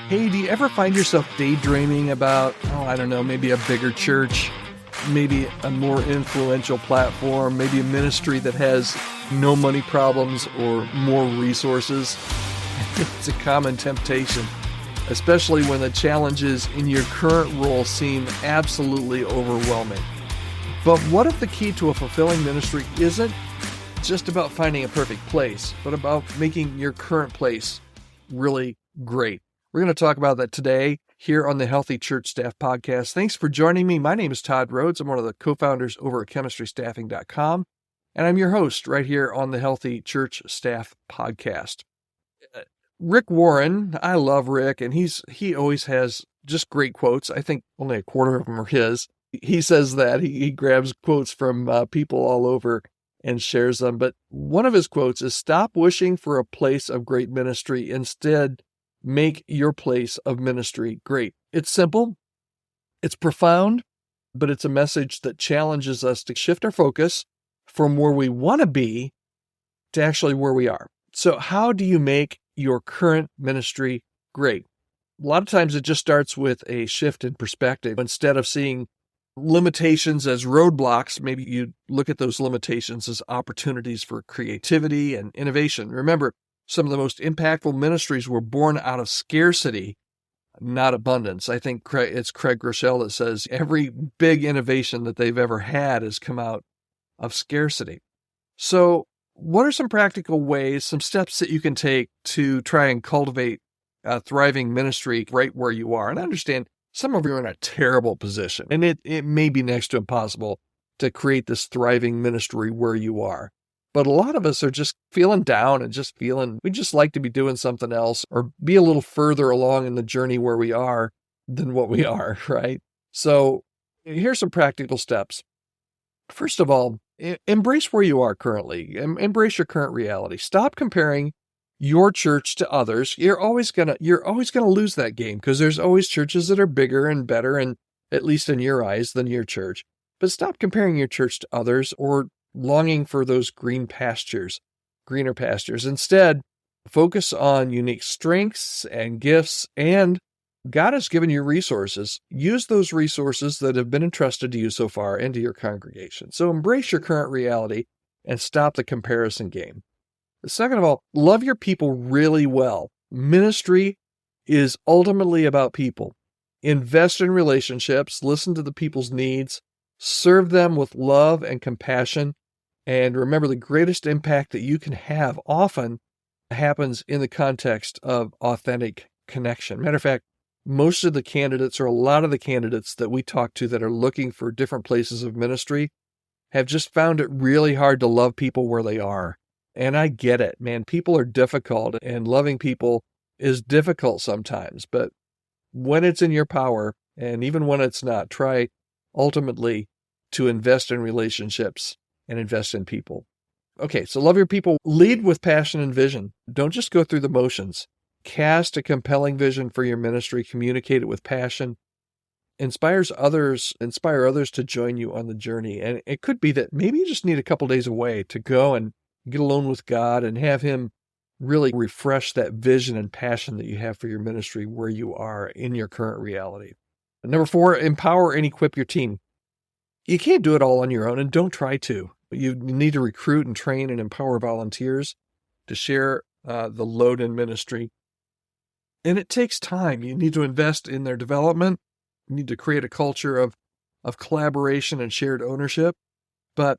Hey, do you ever find yourself daydreaming about, I don't know, maybe a bigger church, maybe a more influential platform, maybe a ministry that has no money problems or more resources? It's a common temptation, especially when the challenges in your current role seem absolutely overwhelming. But what if the key to a fulfilling ministry isn't just about finding a perfect place, but about making your current place really great? We're going to talk about that today here on the Healthy Church Staff Podcast. Thanks for joining me. My name is Todd Rhoades. I'm one of the co-founders over at chemistrystaffing.com, and I'm your host right here on the Healthy Church Staff Podcast. Rick Warren, I love Rick, and he always has just great quotes. I think only a quarter of them are his. He says that he grabs quotes from people all over and shares them. But one of his quotes is, "Stop wishing for a place of great ministry. Instead, make your place of ministry great." It's simple, it's profound, but it's a message that challenges us to shift our focus from where we want to be to actually where we are. So how do you make your current ministry great? A lot of times it just starts with a shift in perspective. Instead of seeing limitations as roadblocks, maybe you look at those limitations as opportunities for creativity and innovation. Remember, some of the most impactful ministries were born out of scarcity, not abundance. I think it's Craig Groeschel that says every big innovation that they've ever had has come out of scarcity. So what are some practical ways, some steps that you can take to try and cultivate a thriving ministry right where you are? And I understand some of you are in a terrible position, and it may be next to impossible to create this thriving ministry where you are. But a lot of us are just feeling down and just feeling we just like to be doing something else or be a little further along in the journey where we are than what we are, right? So here's some practical steps. First of all, embrace where you are currently. Embrace your current reality. Stop comparing your church to others. You're always gonna lose that game because there's always churches that are bigger and better, and at least in your eyes, than your church. But stop comparing your church to others or longing for those greener pastures. Instead, focus on unique strengths and gifts, and God has given you resources. Use those resources that have been entrusted to you so far into your congregation. So embrace your current reality and stop the comparison game. Second of all, love your people really well. Ministry is ultimately about people. Invest in relationships, listen to the people's needs, serve them with love and compassion. And remember, the greatest impact that you can have often happens in the context of authentic connection. Matter of fact, most of the candidates, or a lot of the candidates that we talk to that are looking for different places of ministry, have just found it really hard to love people where they are. And I get it, man. People are difficult, and loving people is difficult sometimes. But when it's in your power, and even when it's not, try ultimately to invest in relationships and invest in people. Okay, so love your people. Lead with passion and vision. Don't just go through the motions. Cast a compelling vision for your ministry. Communicate it with passion. Inspire others to join you on the journey. And it could be that maybe you just need a couple days away to go and get alone with God and have Him really refresh that vision and passion that you have for your ministry where you are in your current reality. Number 4, empower and equip your team. You can't do it all on your own, and don't try to. You need to recruit and train and empower volunteers to share the load in ministry. And it takes time. You need to invest in their development. You need to create a culture of collaboration and shared ownership. But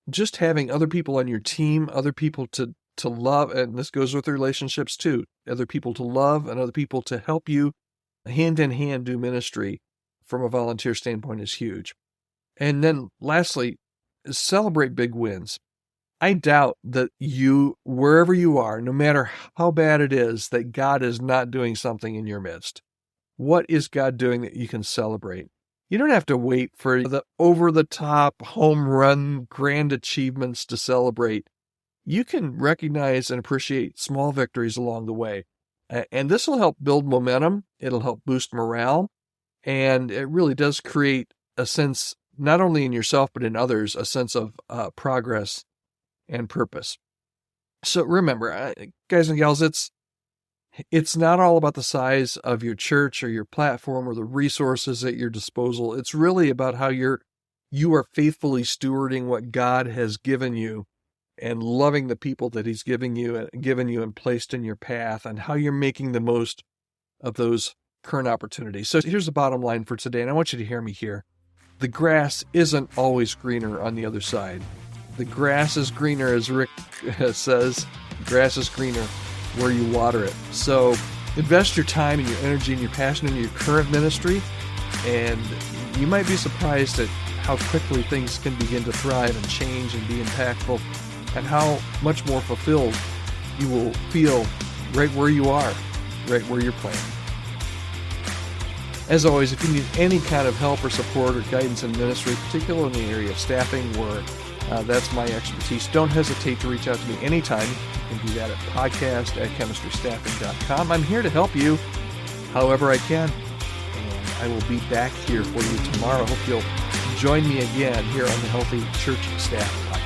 just having other people on your team, other people to love, and this goes with relationships too, other people to love and other people to help you hand in hand do ministry from a volunteer standpoint is huge. And then lastly, celebrate big wins. I doubt that you, wherever you are, no matter how bad it is, that God is not doing something in your midst. What is God doing that you can celebrate? You don't have to wait for the over-the-top, home run, grand achievements to celebrate. You can recognize and appreciate small victories along the way. And this will help build momentum. It'll help boost morale. And it really does create a sense, not only in yourself, but in others, a sense of progress and purpose. So remember, guys and gals, It's not all about the size of your church or your platform or the resources at your disposal. It's really about how you are faithfully stewarding what God has given you and loving the people that He's given you and placed in your path, and how you're making the most of those current opportunities. So here's the bottom line for today, and I want you to hear me here. The grass isn't always greener on the other side. The grass is greener, as Rick says, the grass is greener where you water it. So invest your time and your energy and your passion in your current ministry, and you might be surprised at how quickly things can begin to thrive and change and be impactful, and how much more fulfilled you will feel right where you are, right where you're playing. As always, if you need any kind of help or support or guidance in ministry, particularly in the area of staffing, where that's my expertise, don't hesitate to reach out to me anytime. You can do that at podcast@chemistrystaffing.com. I'm here to help you however I can, and I will be back here for you tomorrow. I hope you'll join me again here on the Healthy Church Staff Podcast.